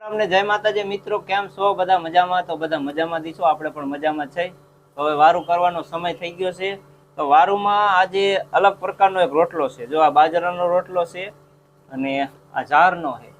અમને જય માતાજી મિત્રો, કેમ છો? બધા મજામાં? તો બધા મજામાં દીશો, આપણે પણ મજામાં છે. તો હવે વારું કરવાનો સમય થઈ ગયો છે. તો વારુમાં આજે અલગ પ્રકારનો એક રોટલો છે. જો આ બાજરાનો રોટલો છે અને આ જારનો છે.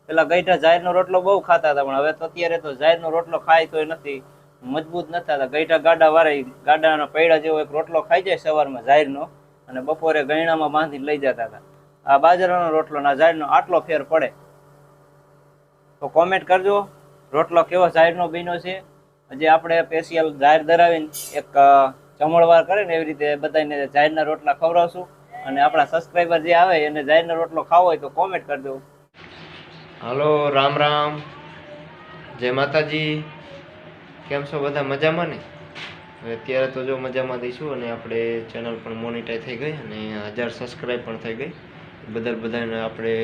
પેલા ગઈઢા જાહેરનો રોટલો બહુ ખાતા હતા, પણ હવે તો અત્યારે તો જાહેરનો રોટલો ખાય તોય નથી, મજબૂત નથી થતા. ગઈઢા ગાડા વાળા ગાડાના પૈડા જેવો એક રોટલો ખાઈ જાય સવારમાં જાહેરનો, અને બપોરે ગયણામાં બાંધીને લઈ જતા હતા. આ બાજરાનો રોટલો ના જાહેરનો આટલો ફેર પડે. તો કોમેન્ટ કરજો રોટલો કેવો જાહેરનો બન્યો છે. હજી આપણે સ્પેશિયલ જાહેર ધરાવીને એક જમણવાર કરે ને એવી રીતે બધાને જાહેરના રોટલા ખવડાવશું. અને આપણા સબસ્ક્રાઈબર જે આવે એને જાહેરનો રોટલો ખાવો હોય તો કોમેન્ટ કરજો. હાલો, રામ રામ, જય માતાજી. કેમ છો બધા? મજામાં ને? અત્યારે તો જો મજામાં દઈશું, અને આપણે ચેનલ પણ મોનિટાઈઝ થઈ ગઈ અને 1000 સબસ્ક્રાઈબ પણ થઈ ગઈ. બધાને આપણે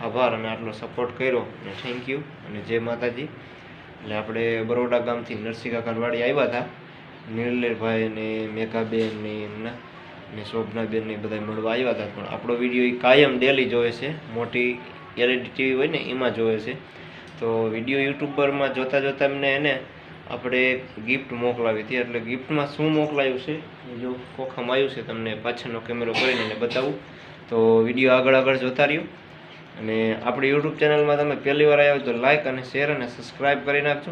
આભાર અને આટલો સપોર્ટ કર્યો અને થેન્ક યુ અને જય માતાજી. એટલે આપણે બરોડા ગામથી નરસિંહ કાકાની આવ્યા હતા. નિર્લેશભાઈ ને મેઘાબેન ને એમના ને શોભનાબેન ને બધા મળવા આવ્યા હતા. પણ આપણો વિડીયો એ કાયમ ડેલી જોવે છે, મોટી LED ટીવી હોય ને એમાં જોવે છે. તો વિડીયો યુટ્યુબરમાં જોતા જોતા એને આપણે ગિફ્ટ મોકલાવી હતી. એટલે ગિફ્ટમાં શું મોકલાયું છે જો ખોખામાં આવ્યું છે, તમને પાછળનો કેમેરો કરીને એને બતાવું. તો વિડીયો આગળ જોતા રહ્યો. અને આપણી યુટ્યુબ ચેનલમાં તમે પહેલી વાર આવ્યો તો લાઇક અને શેર અને સબસ્ક્રાઈબ કરી નાખજો.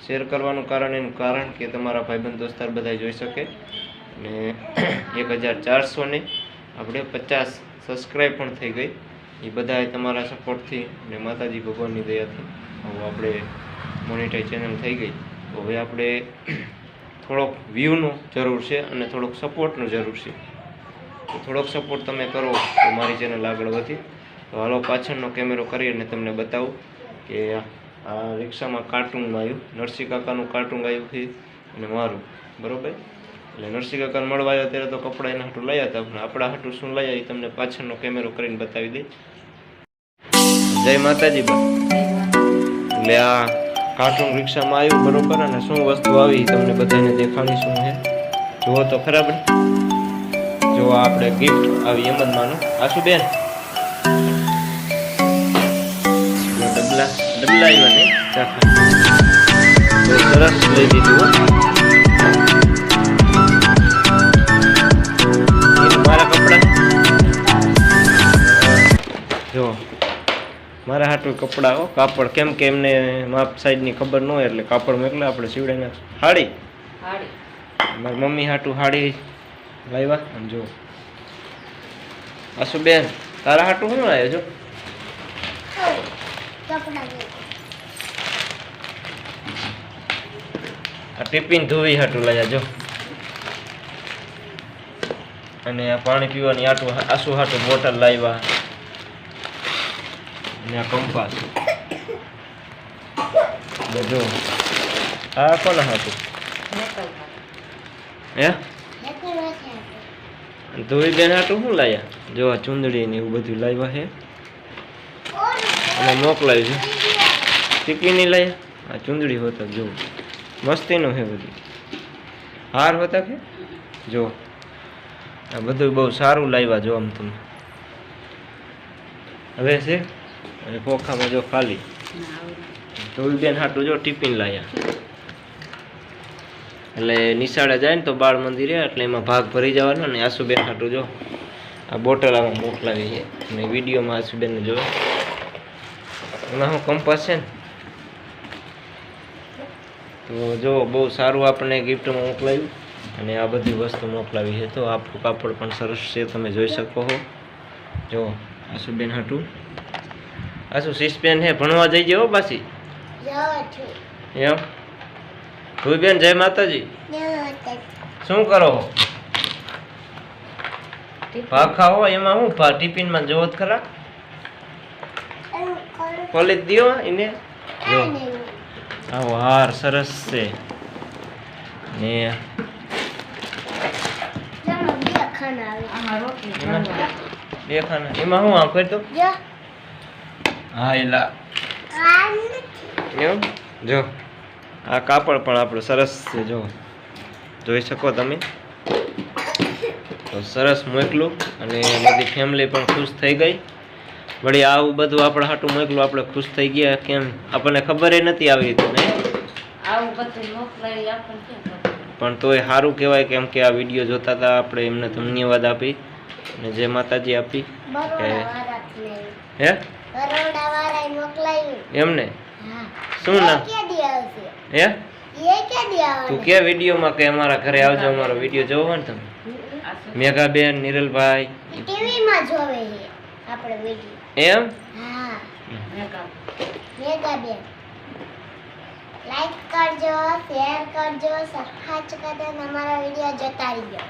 શેર કરવાનું એનું કારણ કે તમારા ભાઈબંધ દોસ્તાર બધા જોઈ શકે. અને 1400 ને આપણે 50 સબસ્ક્રાઈબ પણ થઈ ગઈ. એ બધા તમારા સપોર્ટથી અને માતાજી ભગવાનની દયાથી હવે આપણે મોનિટાઈઝ ચેનલ થઈ ગઈ. તો હવે આપણે થોડોક વ્યૂનો જરૂર છે અને થોડોક સપોર્ટનો જરૂર છે. તો થોડોક સપોર્ટ તમે કરો તો મારી ચેનલ આગળ વધી. તો હાલો પાછળનો કેમેરો કરી અને તમને બતાવું કે આ રિક્ષામાં કાર્ટૂનમાં આવ્યું, નરસિંહ કાકાનું કાર્ટૂન આવ્યું છે અને મારું, બરાબર. એટલે નરસિંહ કાકાને મળવા આવ્યા ત્યારે તો કપડાં એના હાટું લાવ્યા હતા, પણ આપણા હાટું શું લાવ્યા એ તમને પાછળનો કેમેરો કરીને બતાવી દઈ. જય માતાજી બા. એટલે આ કાર્ટૂન રિક્ષામાં આવ્યું, બરોબર, અને શું વસ્તુ આવી તમને બધાને દેખાણી શું છે જુઓ તો ખરાબ. જો આપણે ગિફ્ટ આવી એમ જ માનો. આશુબેન ડબલા આવ્યા ને ચાખા તો સરસ લઈ દીધું. મારા કપડા જો મારા હાટું કપડા હો, કાપડ, કેમ કે એમને માપ સાઈઝની ખબર ન હોય એટલે કાપડ મોકલે આપણે સીવડાવી નાખશું. હાડી મારી મમ્મી હાટું હાડી લાવ્યા. અને જો આશુબેન તારા હાટું શું આવ્યો? જો આ ટિફિન ધોવી હાટું લાયા જો. અને આ પાણી પીવાની આસુ હાટું બોટલ લાવ્યા. અને આ કંપાસ જો. આ કોના હાટું હે? ધોવી બેન હાટું શું લાયા? જો આ ચૂંદડી ને એવું બધું લાવ્યા છે અને મોકલાવ્યું છે. ટીકી નહીં લાયા, આ ચૂંદડી હોતા જો મસ્તીનું છે બધું. હાર હોતા કે જો આ બધું બહુ સારું લાવ્યા જો. આમ તમે હવે છે અને ખોખામાં જો ખાલી. ધોવી બેન હાટું જો ટિફિન લાયા. એટલે નિશાળે જાય ને તો બાળ મંદિરે એટલે એમાં ભાગ ભરી જવાનો. અને આશુબેન હાટું જો આ બોટલ આમાં મોકલાવી છે. અને વિડીયોમાં આશુબેનને જો એમાં હું કંપાસ છે ને. તો જો બહુ સારું આપણને ગિફ્ટમાં મોકલાવ્યું. અને આ બધી વસ્તુ મોકલાવી છે. તો આપણું કાપડ પણ સરસ છે, તમે જોઈ શકો છો. જો આશુબેન હાટું આશુ સિસ્પેન હે, ભણવા જઈ જાઓ પાછી એમ. ભૂઈ બેન જય માતાજી. શું કરો? ભા ખાઓ. એમાં હું ભા ટિફિનમાં જોવો જ ખરા. ખોલી દો એને જો. આવો હાર સરસ છે ને બે ખાના. એમાં હું આમ કરતો હા એલા એમ. જો આ કાપડ પણ આપણું સરસ છે જો, જોઈ શકો તમે. તો સરસ મોકલું અને બધી ફેમિલી પણ ખુશ થઈ ગઈ. વળી આવું બધું આપણે હાટું મોકલું, આપણે ખુશ થઈ ગયા. કેમ આપણને ખબર નથી આવી રીતે ને, આવું બધું મોકલાવી આપણને કેમ ખબર? પણ તોય સારું કહેવાય. કેમ કે આ વિડીયો જોતા હતા, આપણે એમને ધન્યવાદ આપી અને જય માતાજી આપી. હે એમને શું ના હે તું કે વિડીયોમાં કે અમારા ઘરે આવજો, અમારો વિડીયો જોવો ને તમે. મેઘાબેન, નિરલભાઈ ટીવીમાં જોવે છે આપણે વિડિયો. એમ હા મેગાબેન લાઈક કરજો, શેર કરજો, સબસ્ક્રાઇબ કરજો અને અમારા વિડિયો જોતા રહેજો.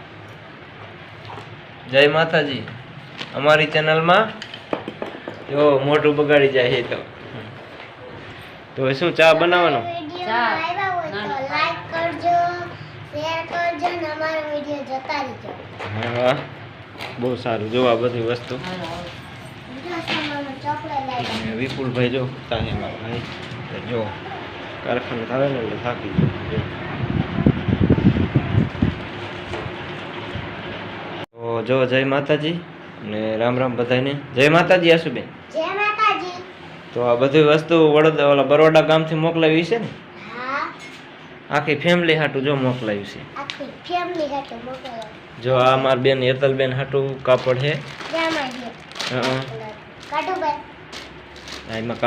જય માતાજી. અમારી ચેનલમાં જો મોઢું બગાડી જાય છે તો શું ચા બનાવવાનો? વિડિયો આવ્યા હોય તો લાઈક કરજો, શેર કરજો અને અમારો વિડિયો જોતા રહેજો. હા બહુ સારું. જો આ બધી વસ્તુ બીજો સામાનો ચોકલેટ લાવ્યા. વિપુલભાઈ જો તા હે મારા ભાઈ. તો જો કારખાને આવે ને એટલે થાકી ગયો. તો જો જય માતાજી અને રામ રામ બધાને. જય માતાજી આશુબેન. જય માતાજી. તો આ બધી વસ્તુ ઓલા બરોડા ગામથી મોકલાવી છે ને? હા આખી ફેમિલી હાટું જો મોકલાવ્યું છે. આખી ફેમિલી સાથે મોકલો. જો આ માર બેન હેતલબેન હાટું કાપડ છે. જામાં છે હા કાઢો ભાઈ. એમાં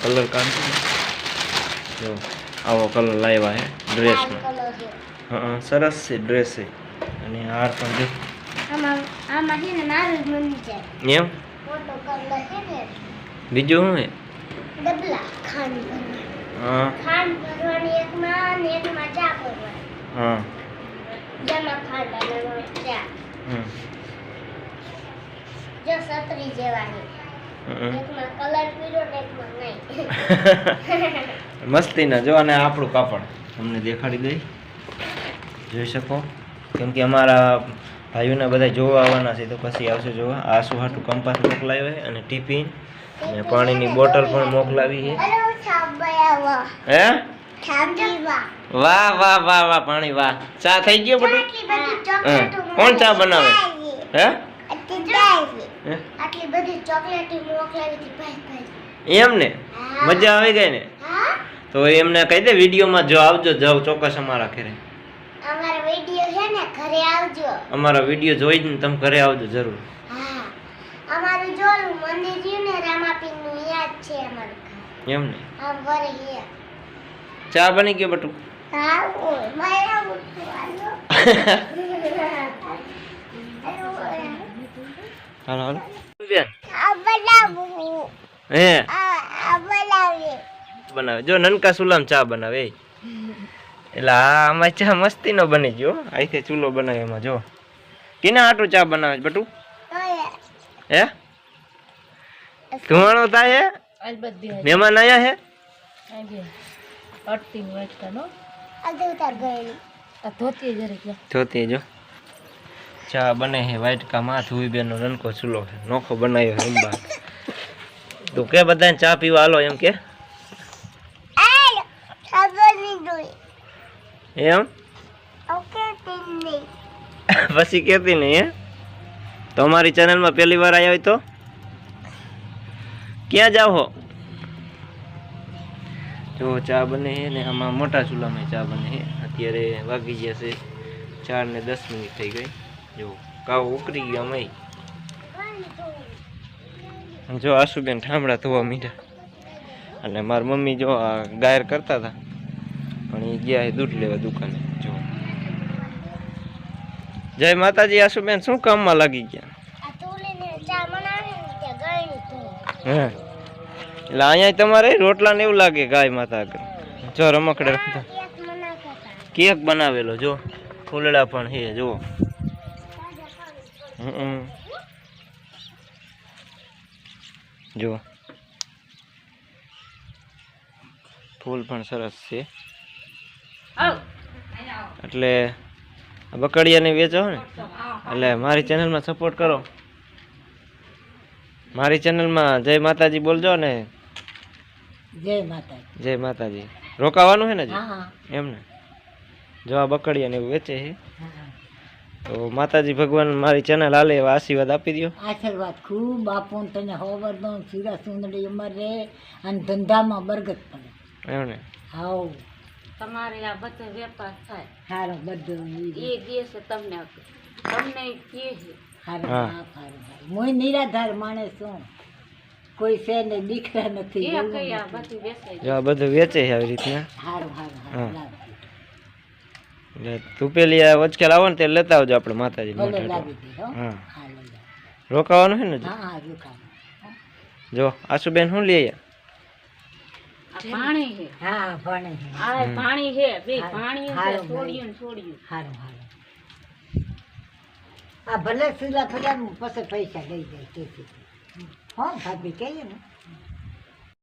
કલર કાઢો. જો આવો કલર લાવ્યા છે ડ્રેસમાં. કલર છે. હા સરસ છે ડ્રેસ છે. અને હાર પણ જો આમાં છે ને નાનું જ મમ્મી છે. એમ મોટો કલર છે ને બીજું શું છે? ડબલા ખાંડ ભરવાની. હા ખાંડ ભરવાની એકમાં ને એકમાં ચા ભરવાની. હા જેમાં ખાંડ અને એમાં ચા. હમ. જો સતરી જેવા છે. હમ. એકમાં કલર પીળો ને એકમાં નહીં. મસ્તી ના જો. અને આપણું કાપડ તમને દેખાડી દઈ, જોઈ શકો. કેમ કે અમારા ભાઈઓને બધા જોવા આવવાના છે તો પછી આવશે જોવા. આ શું હાટું કંપાસ મોકલાવ્યો છે અને ટિફિન અને પાણીની બોટલ પણ મોકલાવી છે. અરે સાંભળ્યા હે સાંભળવા. વાહ વાહ વાહ વાહ પાણી વાહ. ચા થઈ ગયો બધું? આટલી બધી હા. ચોકલેટો કોણ ચા બનાવે? હે હે? આટલી બધી ચોકલેટો મોકલાવી હતી ભાઈ. એમ ને મજા આવી ગઈ ને? હા તો એમને કહી દે વિડીયોમાં જો આવજો, જાવ ચોક્કસ અમારા ઘરે. અમારો વિડિયો છે ને ઘરે આવજો. અમારા વિડીયો જોઈને તમે ઘરે આવજો જરૂર. હા અમારું જોલું મંદિર રહ્યું ને રામાપીર નું યાદ છે અમારું ઘર. એમ ને આમ વરે હે. ચા બની ગયો બટુ? હા ઓય મારા ઉઠવાનો. હાલો હાલો બેન. આ બનાવું. હે આ બનાવી. બનાવે જો નનકા ચૂલામાં ચા બનાવે. એટલે આ આમાં ચા મસ્તી નો બની ગયો. અહીંથી ચૂલો બનાવે એમાં જો. કેના આટું ચા બનાવે છે બટુ? ઓય હે ધુમાણો થાય હે? આજ બધી મહેમાન આયા હે? આજે અટતી વાટકા નો આ દે ઉતાર ગયેલી. આ ધોતી જરીક લે. જોતી જો ચા બને હે વાટકામાં. ધુઈ બેનનો નનકો ચૂલો છે, નોખો બનાવ્યો છે અંબા. તો કે બધાને ચા પીવા હાલો એમ કે? આય ખબર નહીં દોઈ. એમ ઓકે તિન્ની. પછી કેતી નહીં હે? તો અમારી ચેનલમાં પહેલી વાર આવ્યા હોય તો ક્યાં જાવ હો? જો ચા બને છે ને આમાં મોટા ચૂલામાં ચા બને છે. અત્યારે વાગી ગયા છે 4 ને 10 મિનિટ થઈ ગઈ. જો કાવ ઉકળી ગયા અમે. જો આશુબેન ઠામડા ધોવા મીઠા. અને મારી મમ્મી જો આ ગાયર કરતા હતા પણ એ ગયા છે દૂધ લેવા દુકાને. જો જય માતાજી. આશુબેન શું કામમાં લાગી ગયા? આ તુલીને ચા બનાવે ને તે ગળી તું. હે એટલે અહીંયા તમારે રોટલા ને એવું લાગે ગાય માતા આગળ. જો રમકડે રમતા એક મનાતા હતા. કેક બનાવેલો જો. ફૂલડા પણ હે જો. જો ફૂલ પણ સરસ છે. આવ એટલે બકડિયાને વેચો ને એટલે મારી ચેનલમાં સપોર્ટ કરો. મારી ચેનલમાં જય માતાજી બોલજો ને. જય માતાજી. જય માતાજી રોકાવાનું છે ને હજી? હા હા એમ ને જો આ બકડિયાને એવું વેચે છે. તો માતાજી ભગવાન મારી ચેનલ હાલે એવા આશીર્વાદ આપી દો. આશીર્વાદ ખૂબ બાપુ તને હોવરદો ચીરા સુંદડી ઉંમર રહે અને ધંધામાં બરગત પડે. એમ ને? હાવ તમારે આ બધો વેપાર થાય હારો બધું એ દિવસે તમને તમને કહે છે હારો હા. હારો હું નિરાધાર માણસ છું, કોઈ છે ને દીકરા નથી. એ કઈ આ બધું વેચાય જો આ બધું વેચે છે આવી રીતના. હારું હારું હા. હારું લાવ. એટલે તું પેલી આ વચકેલ આવો ને તે લેતા આવજો આપણે માતાજી ભલે મોટા લાવી દે હો. હા. હા લઈ જાઓ. રોકાવાનું છે ને હજી? હા હા રૂખા. જો આશુબેન શું લઈ આવ્યા? આ પાણી છે હા ભણે છે. આ પાણી છે બે હા. પાણી છે હારું, છોડ્યું ને છોડ્યું હારું હારું. આ ભલે સીધા ફર્યા પછી પૈસા લઈ જાય તેથી. હો ભાભી કહીએ ને